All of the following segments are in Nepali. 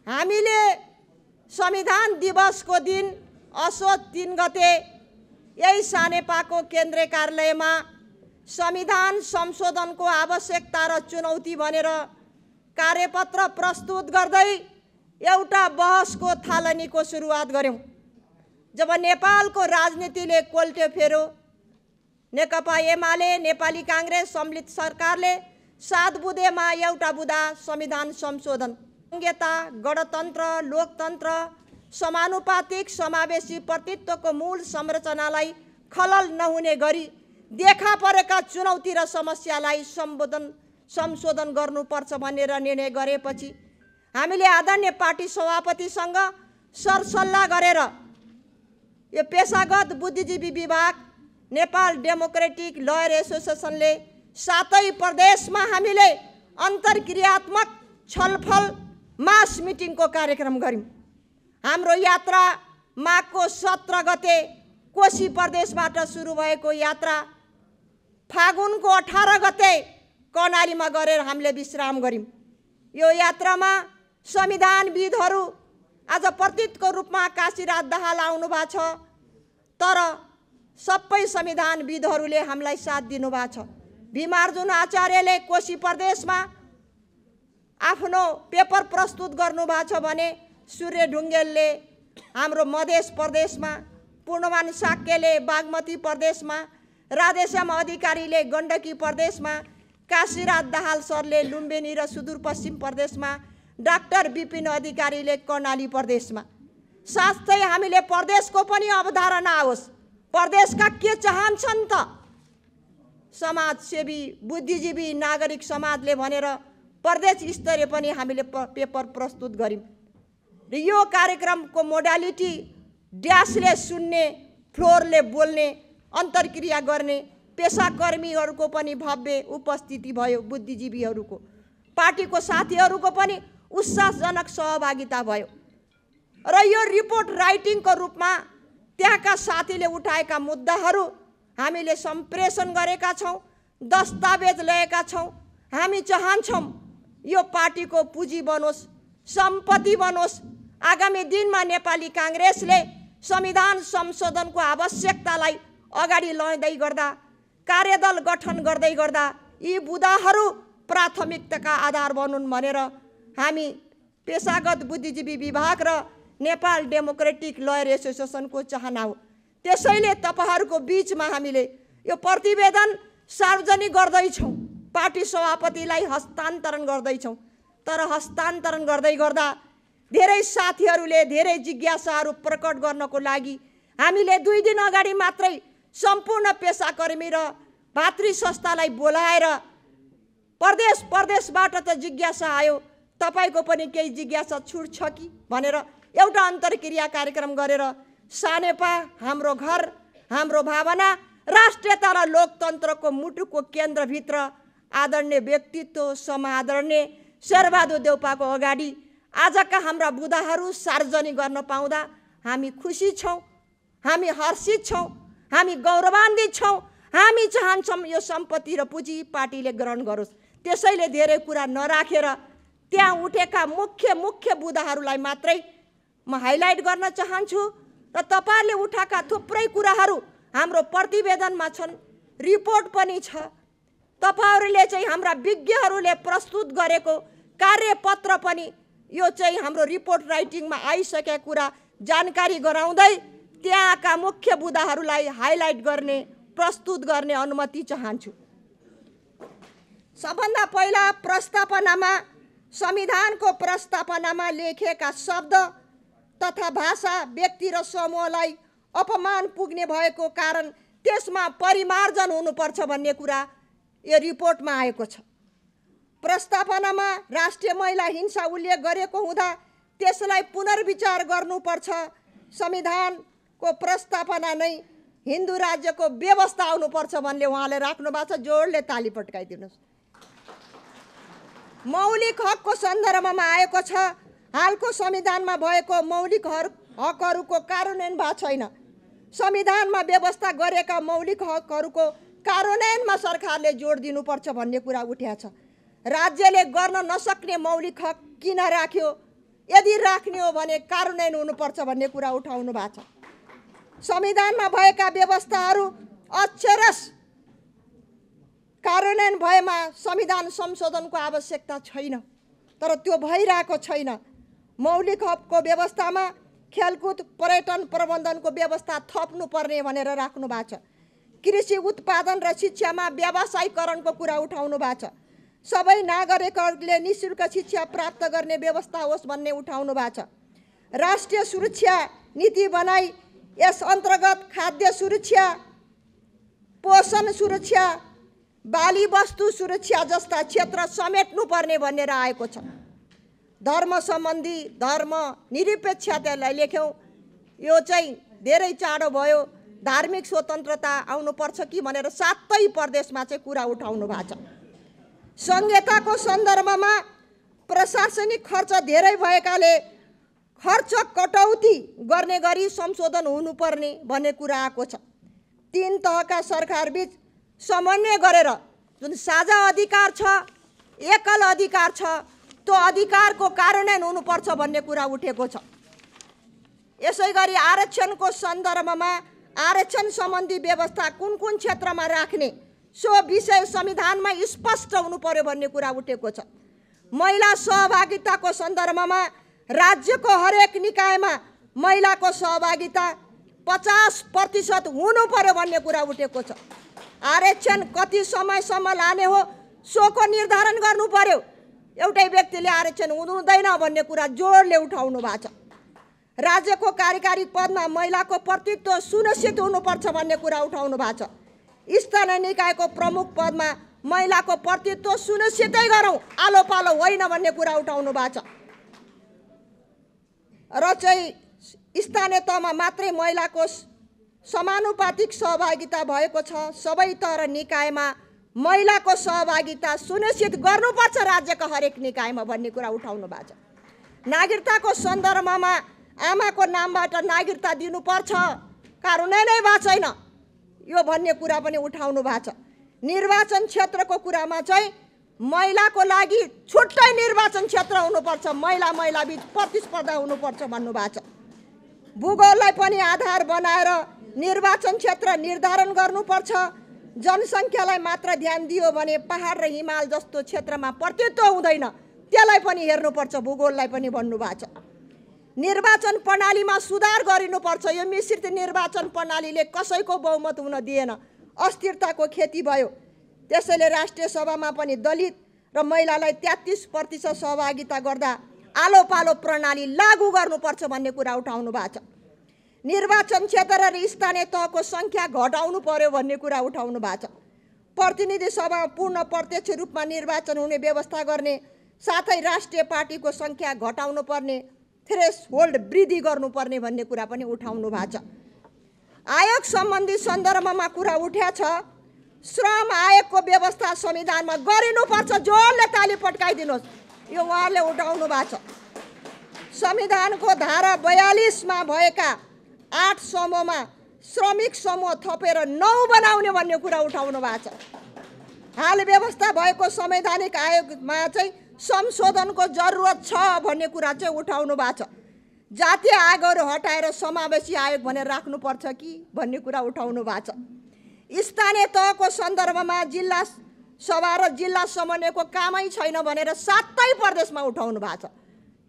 हामीले संविधान दिवसको दिन असोज 3 गते यही सानेपाको केन्द्रीय कार्यालयमा संविधान संशोधनको आवश्यकता र चुनौती भनेर कार्यपत्र प्रस्तुत गर्दै एउटा बहसको थालनीको सुरुवात गर्यौं। जब नेपालको राजनीतिले कोल्ट्यो फेर्यो, नेकपा एमाले, नेपाली कांग्रेस सम्मिलित सरकारले 7 बुँदेमा एउटा बुँदा संविधान संशोधन, संघीयता, गणतन्त्र, लोकतन्त्र, समानुपातिक समावेशी प्रतित्वको मूल संरचनालाई खलल नहुने गरी देखा परेका चुनौती र समस्यालाई संशोधन गर्नुपर्छ भनेर निर्णय गरेपछि हामीले आदरणीय पार्टी सभापतिसँग सरसल्लाह गरेर यो पेशागत बुद्धिजीवी विभाग, नेपाल डेमोक्रेटिक लयर एसोसिएसनले 7 प्रदेशमा हामीले अन्तर्क्रियात्मक छलफल मास मिटिङको कार्यक्रम गर्यौं। हाम्रो यात्रा माघको 17 गते कोशी प्रदेशबाट सुरु भएको यात्रा फागुनको 18 गते कर्णालीमा गरेर हामीले विश्राम गर्यौं। यो यात्रामा संविधानविदहरू आज प्रतीकको रूपमा काशीराज दाहाल आउनु भएको छ, तर सबै संविधानविदहरूले हामीलाई साथ दिनुभएको छ। भीमार्जुन आचार्यले कोशी प्रदेशमा आफ्नो पेपर प्रस्तुत गर्नुभएको छ भने सूर्य ढुङ्गेलले हाम्रो मधेस प्रदेशमा, पूर्णमान साक्यले बागमती प्रदेशमा, राधेश्याम अधिकारीले गण्डकी प्रदेशमा, काशीराज दाहाल सरले लुम्बिनी र सुदूरपश्चिम प्रदेशमा, डाक्टर विपिन अधिकारीले कर्णाली प्रदेशमा। साथै हामीले प्रदेशको पनि अवधारणा आओस्, प्रदेशका के चाहन्छन् त समाजसेवी, बुद्धिजीवी, नागरिक समाजले भनेर प्रदेश स्तरीय पनि हामीले पेपर प्रस्तुत गर्यौं। र यो कार्यक्रमको मोडालिटी ड्यासले सुन्ने, फ्लोरले बोल्ने, अन्तर्क्रिया गर्ने, पेशाकर्मीहरूको पनि भव्य उपस्थिति भयो, बुद्धिजीवीहरूको, पार्टीको साथीहरूको पनि उत्साहजनक सहभागिता भयो। र यो रिपोर्ट राइटिङको रूपमा त्यहाँका साथीले उठाएका मुद्दाहरू हामीले सम्प्रेषण गरेका छौं, दस्तावेज ल्याएका छौं। हामी चाहन्छौं यो पार्टीको पुँजी बनोस्, सम्पत्ति बनोस्। आगामी दिनमा नेपाली कांग्रेसले संविधान संशोधनको आवश्यकतालाई अगाडि लैदै गर्दा, कार्यदल गठन गर्दै गर्दा यी बुँदाहरू प्राथमिकताका आधार बनुन् भनेर हामी पेशागत बुद्धिजीवी विभाग र नेपाल डेमोक्रेटिक लयर एसोसिएसनको चाहना हो। त्यसैले तपाईहरुको बीचमा हामीले यो प्रतिवेदन सार्वजनिक गर्दैछौं, पार्टी सभापतिलाई हस्तान्तरण गर्दैछौं। तर हस्तान्तरण गर्दै गर्दा धेरै साथीहरूले धेरै जिज्ञासाहरू प्रकट गर्नको लागि हामीले 2 दिन अगाडि मात्रै सम्पूर्ण पेशाकर्मी र भातृ संस्थालाई बोलाएर प्रदेशबाट त जिज्ञासा आयो, तपाईको पनि केही जिज्ञासा छुट्छ कि भनेर एउटा अन्तर्क्रिया कार्यक्रम गरेर सानेपा हाम्रो घर, हाम्रो भावना, राष्ट्रियता र लोकतन्त्रको मुटुको केन्द्रभित्र आदरणीय व्यक्तित्व समादरणीय शेरबहादुर देउपाको अगाडि आजका हाम्रा बुँदाहरू सार्वजनिक गर्न पाउँदा हामी खुसी छौं, हामी हर्षित छौं, हामी गौरवान्वित छौं। हामी चाहन्छौं यो सम्पत्ति र पुँजी पार्टीले ग्रहण गरोस्। त्यसैले धेरै कुरा नराखेर त्यहाँ उठेका मुख्य बुँदाहरूलाई मात्रै म हाइलाइट गर्न चाहन्छु र तपाईहरुले उठाएका थुप्रै कुराहरू हाम्रो प्रतिवेदनमा छन्, रिपोर्ट पनि छ। तपाईहरुले चाहिँ हाम्रा विज्ञहरूले प्रस्तुत गरेको कार्यपत्र पनि यो चाहिँ हाम्रो रिपोर्ट राइटिङमा आइसकेका कुरा जानकारी गराउँदै त्यहाँका मुख्य बुँदाहरूलाई हाइलाइट गर्ने, प्रस्तुत गर्ने अनुमति चाहन्छु। सबभन्दा पहिला प्रस्तावनामा, संविधानको प्रस्तावनामा लेखेका शब्द तथा भाषा व्यक्ति र समूहलाई अपमान पुग्ने भएको कारण त्यसमा परिमार्जन हुनुपर्छ भन्ने कुरा यो रिपोर्टमा आएको छ। प्रस्तावनामा राष्ट्रिय महिला हिंसा उल्लेख गरेको हुँदा त्यसलाई पुनर्विचार गर्नुपर्छ। संविधानको प्रस्तावना नै हिन्दू राज्यको व्यवस्था आउनुपर्छ भन्ने उहाँले राख्नु भएको छ। जोडले ताली पड्काइदिनुस्। मौलिक हकको सन्दर्भमा आएको छ। हालको संविधानमा भएको मौलिक हकहरूको कार्यान्वयन भएको छैन। संविधानमा व्यवस्था गरेका मौलिक हकहरूको कार्यान्वयनमा सरकारले जोड दिनुपर्छ भन्ने कुरा उठ्या छ। राज्यले गर्न नसक्ने मौलिक हक किन राख्यो? यदि राख्ने हो भने कार्यान्वयन हुनुपर्छ भन्ने कुरा उठाउनु भएको छ। संविधानमा भएका व्यवस्थाहरू अक्षरशः कार्यान्वयन भएमा संविधान संशोधनको आवश्यकता छैन, तर त्यो भइरहेको छैन। मौलिक हकको व्यवस्थामा खेलकुद पर्यटन प्रबन्धनको व्यवस्था थप्नुपर्ने भनेर राख्नु भएको छ। कृषि उत्पादन र शिक्षामा व्यावसायीकरणको कुरा उठाउनु भएको छ। सबै नागरिकहरूले निःशुल्क शिक्षा प्राप्त गर्ने व्यवस्था होस् भन्ने उठाउनु भएको छ। राष्ट्रिय सुरक्षा नीति बनाई यस अन्तर्गत खाद्य सुरक्षा, पोषण सुरक्षा, बाली वस्तु सुरक्षा जस्ता क्षेत्र समेट्नुपर्ने भनेर आएको छ। धर्म सम्बन्धी धर्म निरपेक्षतालाई लेख्यौँ, यो चाहिँ धेरै चाँडो भयो। धार्मिक स्वतन्त्रता आउनुपर्छ कि भनेर 7 प्रदेशमा चाहिँ कुरा उठाउनु भएको छ। संहिताको सन्दर्भमा प्रशासनिक खर्च धेरै भएकाले खर्च कटौती गर्ने गरी संशोधन हुनुपर्ने भन्ने कुरा आएको छ। 3 तहका सरकारबीच समन्वय गरेर जुन साझा अधिकार छ, एकल अधिकार छ, त्यो अधिकारको कार्यान्वयन हुनुपर्छ भन्ने कुरा उठेको छ। यसै गरी आरक्षणको सन्दर्भमा आरक्षण सम्बन्धी व्यवस्था कुन कुन क्षेत्रमा राख्ने सो विषय संविधानमा स्पष्ट हुनु पर्यो भन्ने कुरा उठेको छ। महिला सहभागिताको सन्दर्भमा राज्यको हरेक निकायमा महिलाको सहभागिता 50% हुनु पर्यो भन्ने कुरा उठेको छ। आरक्षण कति समयसम्म लाने हो सोको निर्धारण गर्नु पर्यो। एउटै व्यक्तिले आरक्षण हुँदैन भन्ने कुरा जोडले उठाउनु भएको छ। राज्यको कार्यकारी पदमा महिलाको प्रतिनिधित्व सुनिश्चित हुनुपर्छ भन्ने कुरा उठाउनु भएको छ। स्थानीय निकायको प्रमुख पदमा महिलाको प्रतिनिधित्व सुनिश्चितै गरौँ, आलो पालो होइन भन्ने कुरा उठाउनु भएको छ। र चाहिँ स्थानीय तहमा मात्रै महिलाको समानुपातिक सहभागिता भएको छ। सबै तह र निकायमा महिलाको सहभागिता सुनिश्चित गर्नुपर्छ राज्यको हरेक निकायमा भन्ने कुरा उठाउनु भएको छ। नागरिकताको सन्दर्भमा आमाको नामबाट नागरिकता दिनुपर्छ, कार्यान्वयनै भएको छैन यो भन्ने कुरा पनि उठाउनु भएको छ। निर्वाचन क्षेत्रको कुरामा चाहिँ महिलाको लागि छुट्टै निर्वाचन क्षेत्र हुनुपर्छ, महिला बीच प्रतिस्पर्धा हुनुपर्छ भन्नुभएको छ। भूगोललाई पनि आधार बनाएर निर्वाचन क्षेत्र निर्धारण गर्नुपर्छ। जनसङ्ख्यालाई मात्र ध्यान दियो भने पहाड र हिमाल जस्तो क्षेत्रमा प्रतिनिधित्व हुँदैन, त्यसलाई पनि हेर्नुपर्छ, भूगोललाई पनि भन्नुभएको छ। निर्वाचन प्रणालीमा सुधार गरिनुपर्छ। यो मिश्रित निर्वाचन प्रणालीले कसैको बहुमत हुन दिएन, अस्थिरताको खेती भयो। त्यसैले राष्ट्रिय सभामा पनि दलित र महिलालाई 33% सहभागिता गर्दा आलो पालो प्रणाली लागू गर्नुपर्छ भन्ने कुरा उठाउनु भएको छ। निर्वाचन क्षेत्र र स्थानीय तहको सङ्ख्या घटाउनु पर्यो भन्ने कुरा उठाउनु भएको छ। प्रतिनिधि सभा पूर्ण प्रत्यक्ष रूपमा निर्वाचन हुने व्यवस्था गर्ने साथै राष्ट्रिय पार्टीको सङ्ख्या घटाउनु पर्ने, थ्रेसहोल्ड वृद्धि गर्नुपर्ने भन्ने कुरा पनि उठाउनु भएको छ। आयोग सम्बन्धी सन्दर्भमा कुरा उठ्या छ। श्रम आयोगको व्यवस्था संविधानमा गरिनुपर्छ, जोडले ताली पड्काइदिनुहोस्, यो उहाँले उठाउनु भएको छ। संविधानको धारा 42 मा भएका 8 समूहमा श्रमिक समूह थपेर 9 बनाउने भन्ने कुरा उठाउनु भएको छ। हाल व्यवस्था भएको संवैधानिक आयोगमा चाहिँ संशोधनको जरुरत छ भन्ने कुरा चाहिँ उठाउनु भएको छ। जातीय आयोगहरू हटाएर समावेशी आयोग भनेर राख्नुपर्छ कि भन्ने कुरा उठाउनु भएको छ। स्थानीय तहको सन्दर्भमा जिल्ला सभा र जिल्ला समन्वयको कामै छैन भनेर 7 प्रदेशमा उठाउनु भएको छ।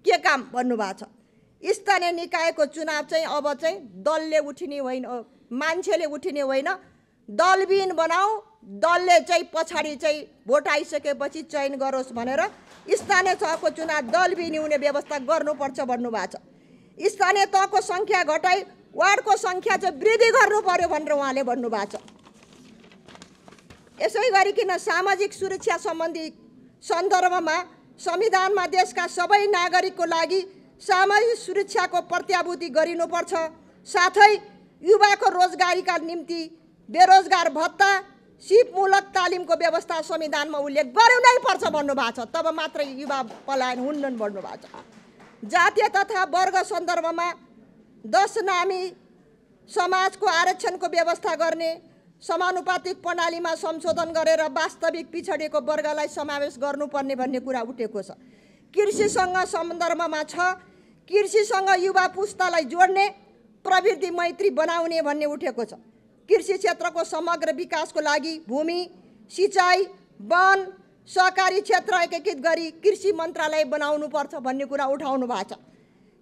के काम भन्नुभएको छ? स्थानीय निकायको चुनाव चाहिँ अब चाहिँ दलले उठिने होइन, मान्छेले उठिने होइन, दलविहीन बनाऊ, दलले चाहिँ पछाडि चाहिँ भोट आइसकेपछि चयन गरोस् भनेर स्थानीय तहको चुनाव दलविहीन हुने व्यवस्था गर्नुपर्छ भन्नुभएको छ। स्थानीय तहको सङ्ख्या घटाई वार्डको सङ्ख्या चाहिँ वृद्धि गर्नु पर्यो भनेर उहाँले भन्नुभएको छ। यसै गरिकन सामाजिक सुरक्षा सम्बन्धी सन्दर्भमा संविधानमा देशका सबै नागरिकको लागि सामाजिक सुरक्षाको प्रत्याभूति गरिनुपर्छ। साथै युवाको रोजगारीका निम्ति बेरोजगार भत्ता, सिपमूलक तालिमको व्यवस्था संविधानमा उल्लेख गर्नै पर्छ भन्नुभएको छ, तब मात्रै युवा पलायन हुन्नन् भन्नुभएको छ। जातीय तथा वर्ग सन्दर्भमा 10 नामी समाजको आरक्षणको व्यवस्था गर्ने, समानुपातिक प्रणालीमा संशोधन गरेर वास्तविक पिछडिएको वर्गलाई समावेश गर्नुपर्ने भन्ने कुरा उठेको छ। कृषिसँग सन्दर्भमा छ कृषिसँग युवा पुस्तालाई जोड्ने, प्रवृत्ति मैत्री बनाउने भन्ने उठेको छ। कृषि क्षेत्रको समग्र विकासको लागि भूमि, सिँचाइ, वन, सहकारी क्षेत्र एकीकृत गरी कृषि मन्त्रालय बनाउनुपर्छ भन्ने कुरा उठाउनु भएको छ।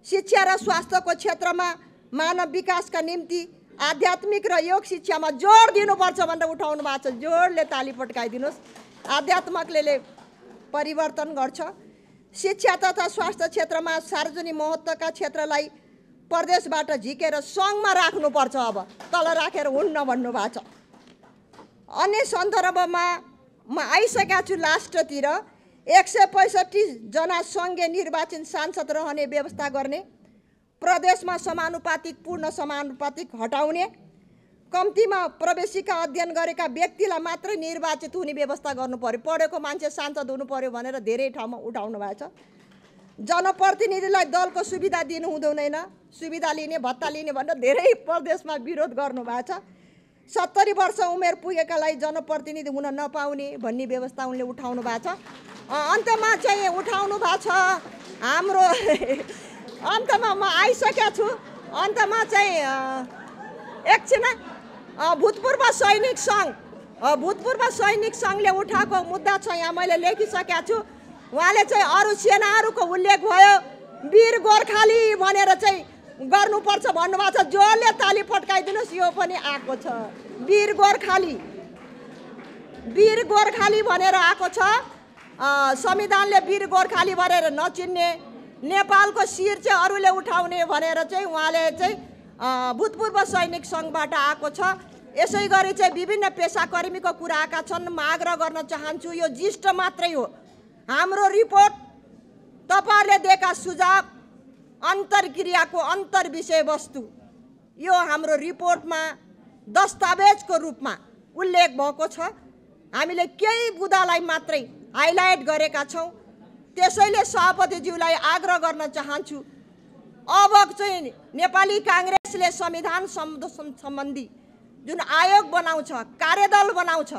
शिक्षा र स्वास्थ्यको क्षेत्रमा मानव विकासका निम्ति आध्यात्मिक र योग शिक्षामा जोड दिनुपर्छ भनेर उठाउनु भएको छ। जोडले ताली पड्काइदिनुहोस्। आध्यात्मकले परिवर्तन गर्छ। शिक्षा तथा स्वास्थ्य क्षेत्रमा सार्वजनिक महत्त्वका क्षेत्रलाई प्रदेशबाट झिकेर सङ्घमा राख्नुपर्छ। अब तल राखेर हुन्न भन्नुभएको छ। अन्य सन्दर्भमा म आइसकेका छु लास्टतिर 165 जना सङ्घीय निर्वाचित सांसद रहने व्यवस्था गर्ने, प्रदेशमा समानुपातिक पूर्ण समानुपातिक हटाउने, कम्तीमा प्रवेशिका अध्ययन गरेका व्यक्तिलाई मात्रै निर्वाचित हुने व्यवस्था गर्नु पर्यो। पढेको मान्छे सांसद हुनु पर्यो भनेर धेरै ठाउँमा उठाउनु भएको छ। जनप्रतिनिधिलाई दलको सुविधा दिनु हुँदैन, सुविधा लिने भत्ता लिने भनेर धेरै प्रदेशमा विरोध गर्नु भएको छ। 70 वर्ष उमेर पुगेकालाई जनप्रतिनिधि हुन नपाउने भन्ने व्यवस्था उनले उठाउनु भएको छ। अन्तमा चाहिँ उठाउनु भएको छ हाम्रो अन्तमा म आइसकेको छु। अन्तमा चाहिँ एकछिन भूतपूर्व सैनिक सङ्घले उठाएको मुद्दा छ, यहाँ मैले लेखिसकेको छु। उहाँले चाहिँ अरू सेनाहरूको उल्लेख भयो, वीर गोर्खाली भनेर चाहिँ गर्नुपर्छ भन्नुभएको छ। जोडले ताली पड्काइदिनुहोस्। यो पनि आएको छ, वीर गोर्खाली भनेर आएको छ। संविधानले वीर गोर्खाली भनेर नचिन्ने, नेपालको शिर चाहिँ अरूले उठाउने भनेर चाहिँ उहाँले चाहिँ भूतपूर्व सैनिक सङ्घबाट आएको छ। यसै गरी चाहिँ विभिन्न पेसाकर्मीको कुरा आएका छन्। म आग्रह गर्न चाहन्छु, यो जिस्ट मात्रै हो। हाम्रो रिपोर्ट, तपाईँहरूले दिएका सुझाव, अन्तर्क्रियाको अन्तर्विषयवस्तु यो हाम्रो रिपोर्टमा दस्तावेजको रूपमा उल्लेख भएको छ। हामीले केही बुदालाई मात्रै हाइलाइट गरेका छौँ। त्यसैले सभापतिज्यूलाई आग्रह गर्न चाहन्छु, अब चाहिँ नेपाली काङ्ग्रेसले संविधान सम्बन्धी जुन आयोग बनाउँछ, कार्यदल बनाउँछ,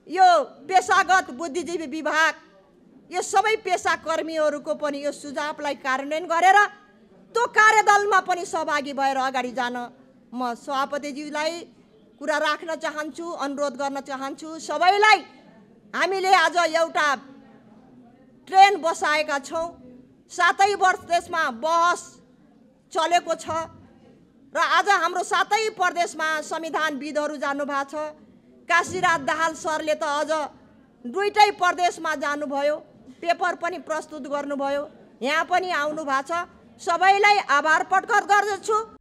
यो पेसागत बुद्धिजीवी विभाग, यो सबै पेसाकर्मीहरूको पनि यो सुझावलाई कार्यान्वयन गरेर त्यो कार्यदलमा पनि सहभागी भएर अगाडि जान म सभापतिज्यूलाई कुरा राख्न चाहन्छु, अनुरोध गर्न चाहन्छु। सबैलाई हामीले आज एउटा ट्रेन बसाएका छौँ। 7 वर्ष त्यसमा बहस चलेको छ र आज हाम्रो 7 प्रदेशमा संविधानविदहरू जानुभएको छ। काशीराज दाहाल सरले त अझ 2टै प्रदेशमा जानुभयो, पेपर पनि प्रस्तुत गर्नुभयो, यहाँ पनि आउनु भएको छ। सबैलाई आभार प्रकट गर्दछु।